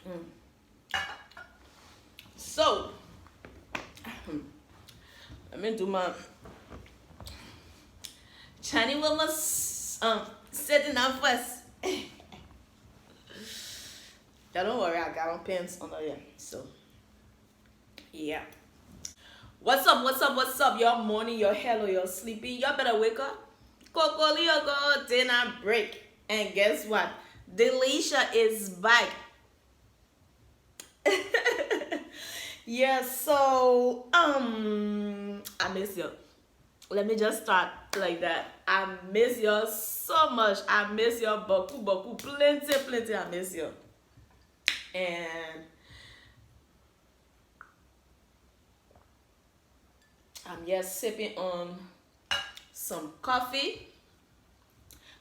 Mm. So, let me do my Chinese woman setting up first. Yeah, don't worry, I got on pants under there. So, yeah. What's up, what's up, what's up? Your morning, your hello, you're sleepy. Y'all better wake up. Cocolio go dinner break. And guess what? Delisha is back. Yeah, so I miss you. Let me just start like that. I miss you so much. I miss you boku plenty. I miss you. And I'm just sipping on some coffee.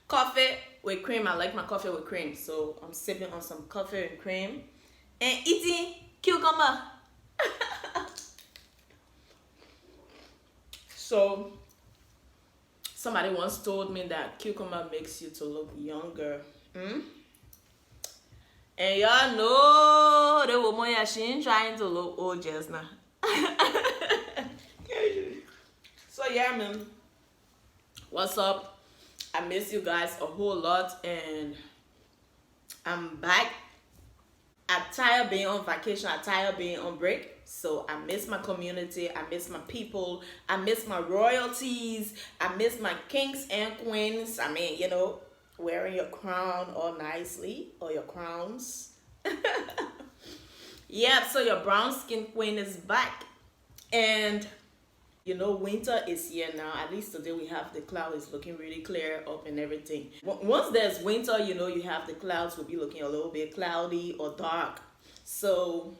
Coffee with cream. I like my coffee with cream. So I'm sipping on some coffee and cream. And eating cucumber. So somebody once told me that cucumber makes you to look younger. And y'all know the woman, yeah, she ain't trying to look old just now. So yeah, man. What's up? I miss you guys a whole lot, and I'm back. I'm tired being on vacation. I'm tired being on break. So I miss my community. I miss my people. I miss my royalties. I miss my kings and queens. I mean, you know, wearing your crown all nicely, or your crowns. Yeah, so your brown skin queen is back. And you know, winter is here now. At least today we have the cloud is looking really clear up and everything. Once there's winter, you know, you have the clouds will be looking a little bit cloudy or dark. So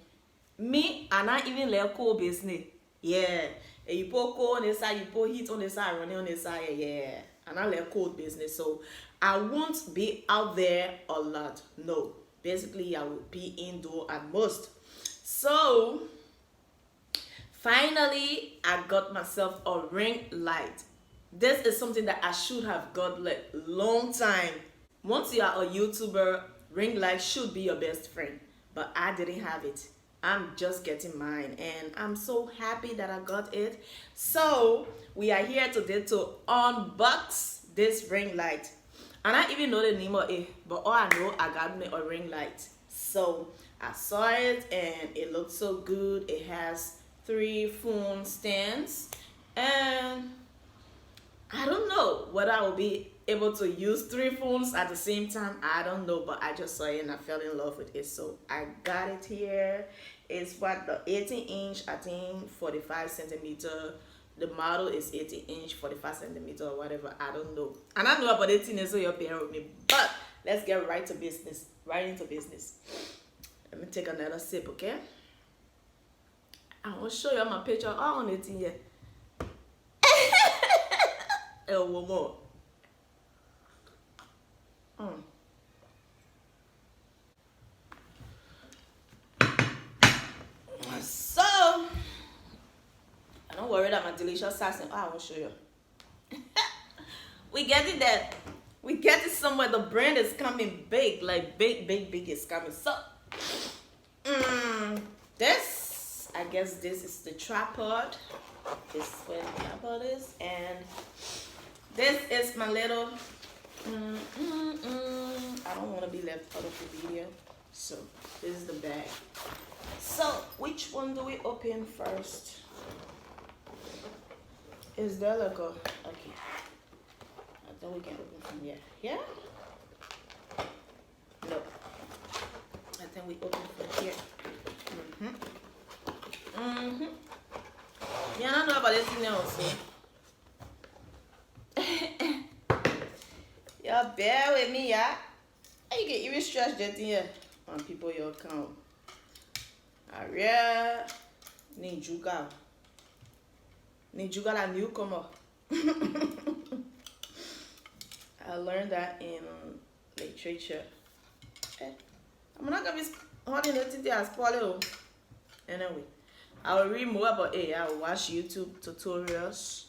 me, I not even let cold business. Yeah. And you put cold on the side, you put heat on the side, running on the side, yeah. And I let cold business. So I won't be out there a lot. No. Basically, I will be indoor at most. So finally, I got myself a ring light. This is something that I should have got like long time. Once you are a YouTuber, ring light should be your best friend. But I didn't have it. I'm just getting mine, and I'm so happy that I got it. So we are here today to unbox this ring light. And I even know the name of it, but all I know, I got me a ring light. So I saw it and it looked so good. It has 3 phone stands, and I don't know whether I will be able to use 3 phones at the same time. I don't know, but I just saw it and I fell in love with it. So I got it here. It's what, the 18-inch, I think 45 centimeter. The model is 18-inch, 45 centimeter or whatever. I don't know. And I know about 18 so you're pairing with me. But let's get right to business. Right into business. Let me take another sip, okay? I want to show you my picture. On 18 here. One more. So, I don't worry that my delicious sauce. I want to show you. We get it that. We get it somewhere. The brand is coming big. Like big is coming. So, this, I guess this is the tripod. This is where the tripod is. And this is my little, I don't want to be left out of the video. So, this is the bag. So, which one do we open first? Is there like a, okay. I thought we can open from here. Yeah? No. I think we open from here. Yeah, I don't know about this thing also. Y'all bear with me, yeah? You can even stretch that thing here on people your account. Aria Ninjuga. Ninjuga la newcomer. I learned that in literature. I'm not gonna be holding nothing as spoil. Anyway, I will read more about it. I will watch YouTube tutorials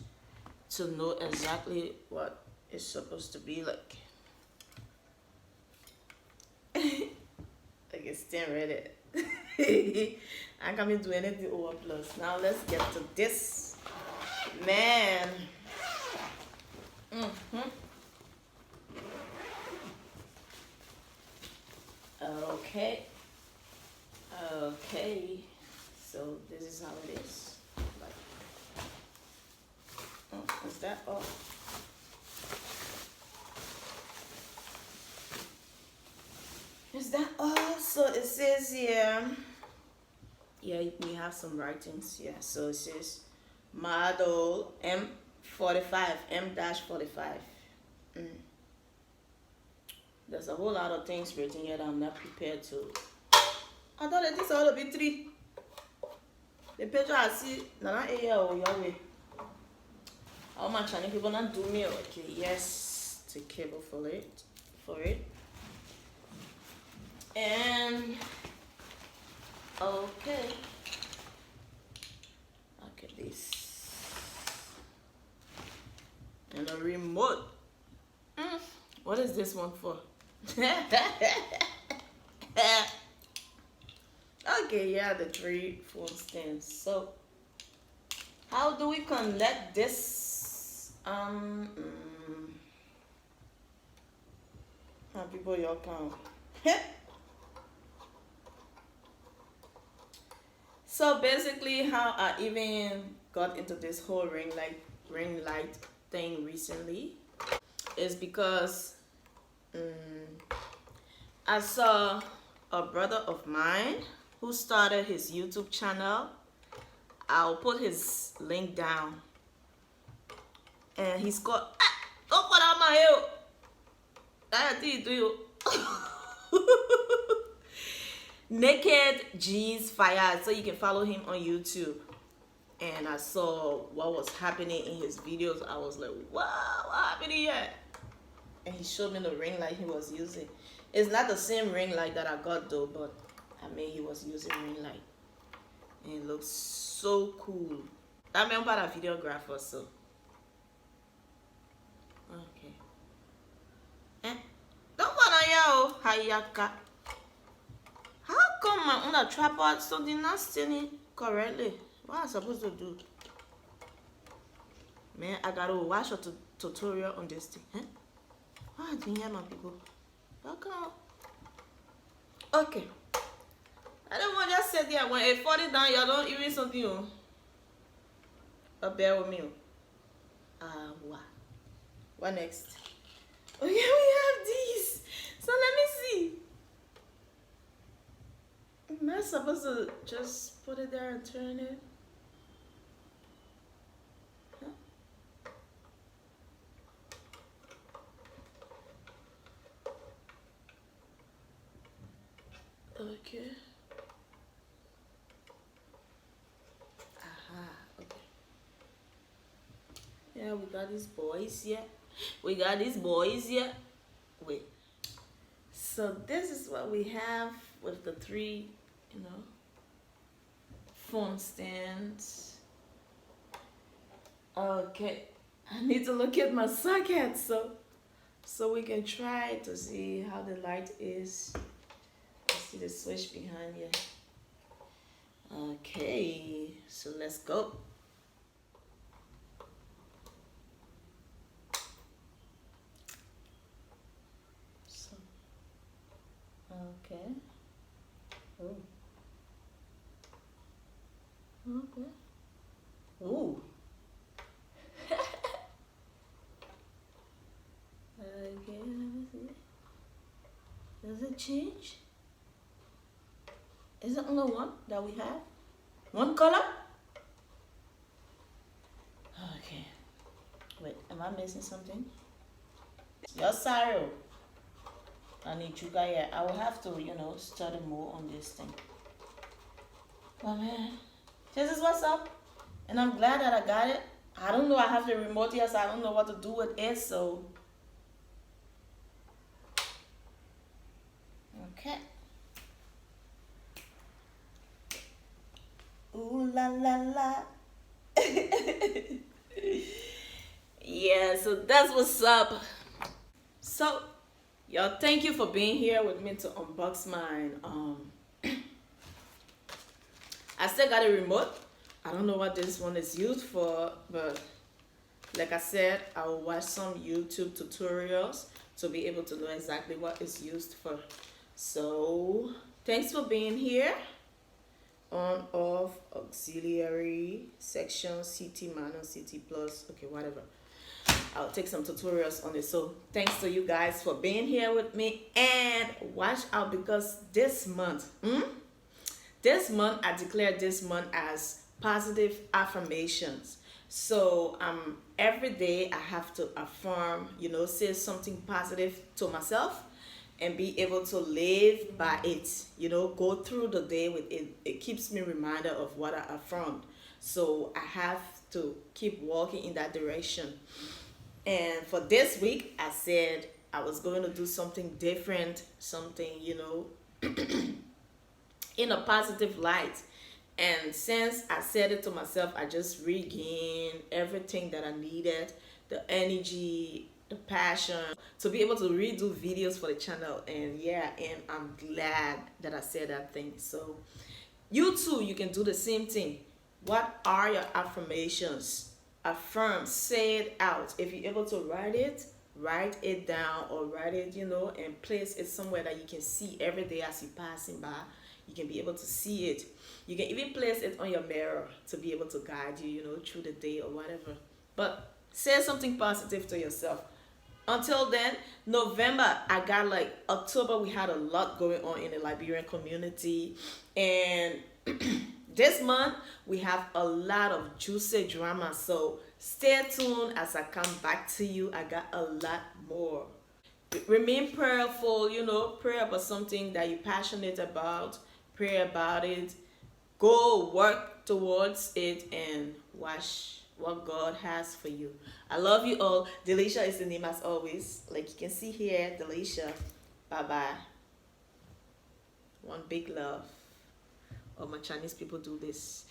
to know exactly what it's supposed to be like. Okay, 16 ready. I can't do anything over plus. Now let's get to this. Man. Okay. Okay. So this is how it is. Like, is that all? Is that all? So it says here. Yeah, we have some writings. Yeah. So it says model M45, M-45. There's a whole lot of things written here that I'm not prepared to. I thought that this ought to be 3. The picture I see, Nana Aya or Yahweh. How much I people not do me? Okay, yes, take cable for it. And okay. Look at this. And a remote. What is this one for? Okay, yeah, the 3 phone stands. So how do we connect this? How people your account? So basically, how I even got into this whole ring light thing recently is because I saw a brother of mine who started his YouTube channel. I'll put his link down. And he's called don't put out my hair. I did you. Naked G's Fire. So you can follow him on YouTube. And I saw what was happening in his videos. I was like, wow, what happened here? And he showed me the ring light he was using. It's not the same ring light that I got though, but I mean he was using ring light. And it looks so cool. I'm a videographer, so. Okay. Don't wanna yell, Hayaka. How come my own tripod something not standing correctly? What am I supposed to do? Man, I gotta watch a tutorial on this thing. What are you doing here, my people? Okay. I don't want to just sit there. When it falls down, you don't even something. Bear with me. What next? Oh, yeah, we have these. So let me see. Am I supposed to just put it there and turn it? Okay. Okay. Yeah, we got these boys here. Wait. So this is what we have with the 3, phone stands. Okay. I need to look at my socket so we can try to see how the light is. See the switch behind you. Okay, so let's go. So, okay. Oh. Okay. Ooh. Okay, let me see. Does it change? Is it only one that we have? One color? Okay. Wait, am I missing something? Your sorrow. I need you guys. I will have to, study more on this thing. But man, this is what's up. And I'm glad that I got it. I don't know. I have the remote here, so I don't know what to do with it. So, okay. Ooh la la la. Yeah, so that's what's up. So Y'all, thank you for being here with me to unbox mine. I still got a remote. I don't know what this one is used for, but like I said, I will watch some YouTube tutorials to be able to know exactly what it's used for. So thanks for being here. On, off, auxiliary, section, CT minus, CT plus, okay, whatever. I'll take some tutorials on it. So thanks to you guys for being here with me, and watch out because this month I declare this month as positive affirmations. So every day I have to affirm, say something positive to myself and be able to live by it, go through the day with it. It keeps me reminder of what I affirmed. So I have to keep walking in that direction. And for this week, I said I was going to do something different, something, in a positive light. And since I said it to myself, I just regained everything that I needed, the energy, the passion to be able to redo videos for the channel. And yeah, and I'm glad that I said that thing. So you too, you can do the same thing. What are your affirmations? Affirm, say it out. If you're able to write it down, or write it, and place it somewhere that you can see every day as you're passing by. You can be able to see it. You can even place it on your mirror to be able to guide you, through the day or whatever. But say something positive to yourself. Until then, November, I got like October, we had a lot going on in the Liberian community. And this month, we have a lot of juicy drama. So stay tuned as I come back to you. I got a lot more. Remain prayerful, pray about something that you're passionate about. Pray about it. Go work towards it and watch what God has for you. I love you all. Delisha is the name as always. Like you can see here, Delisha. Bye-bye. One big love. All my Chinese people do this.